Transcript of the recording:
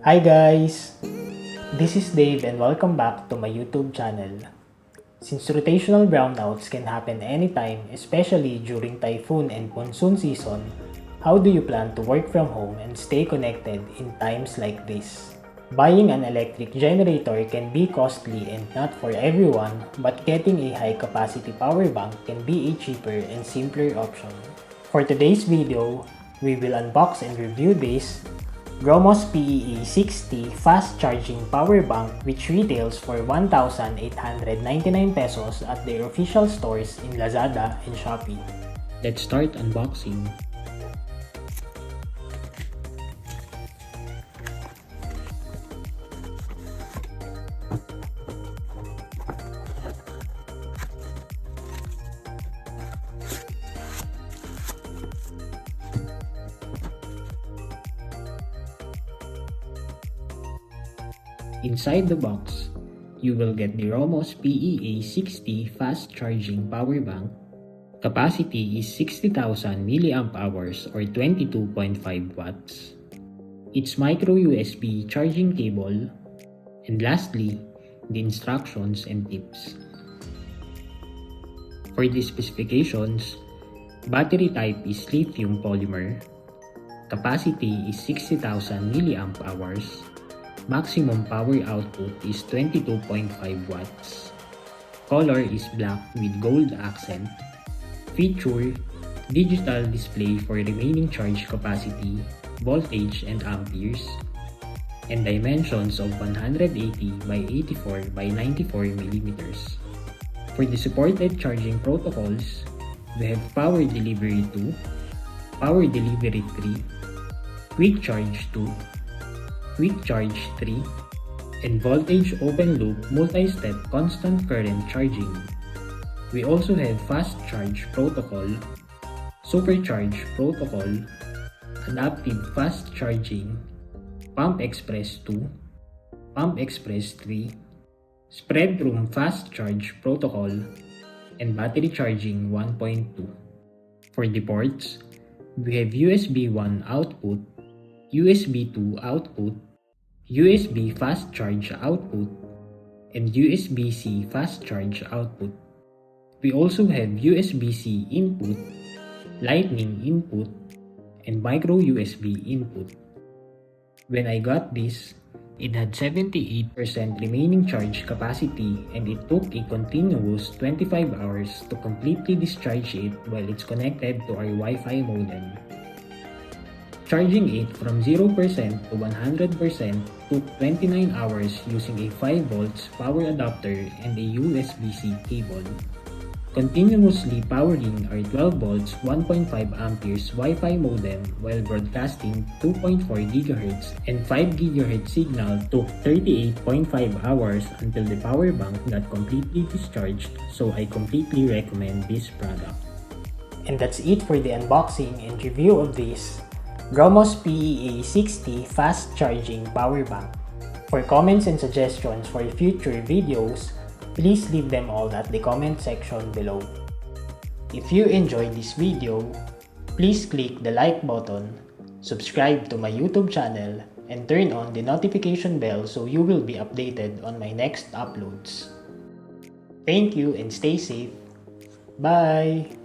Hi guys! This is Dave and welcome back to my YouTube channel. Since rotational brownouts can happen anytime, especially during typhoon and monsoon season, how do you plan to work from home and stay connected in times like this? Buying an electric generator can be costly and not for everyone, but getting a high-capacity power bank can be a cheaper and simpler option. For today's video, we will unbox and review this Gromos PEA60 Fast Charging Power Bank, which retails for 1,899 pesos at their official stores in Lazada and Shopee. Let's start unboxing. Inside the box, you will get the Gromos PEA60 Fast Charging Power Bank. Capacity is 60,000 mAh or 22.5 watts. Its micro USB charging cable. And lastly, the instructions and tips. For the specifications, battery type is lithium polymer. Capacity is 60,000 mAh. Maximum power output is 22.5 watts. Color is black with gold accent. Feature, digital display for remaining charge capacity, voltage and amperes, and dimensions of 180 by 84 by 94 millimeters. For the supported charging protocols, we have Power Delivery 2, Power Delivery 3, Quick Charge 2, Quick Charge 3, and Voltage Open Loop Multi-Step Constant Current Charging. We also have Fast Charge Protocol, Supercharge Protocol, Adaptive Fast Charging, Pump Express 2, Pump Express 3, Spread Room Fast Charge Protocol, and Battery Charging 1.2. For the ports, we have USB 1 output, USB 2 output, USB fast charge output, and USB-C fast charge output. We also have USB-C input, Lightning input, and micro USB input. When I got this, it had 78% remaining charge capacity and it took a continuous 25 hours to completely discharge it while it's connected to our Wi-Fi modem. Charging it from 0% to 100% took 29 hours using a 5 volts power adapter and a USB-C cable. Continuously powering our 12 volts 1.5 amperes Wi-Fi modem while broadcasting 2.4 GHz and 5 GHz signal took 38.5 hours until the power bank got completely discharged, so I completely recommend this product. And that's it for the unboxing and review of this Gromos PEA60 Fast Charging Power Bank. For comments and suggestions for future videos, please leave them all at the comment section below. If you enjoyed this video, please click the like button, subscribe to my YouTube channel, and turn on the notification bell so you will be updated on my next uploads. Thank you and stay safe. Bye!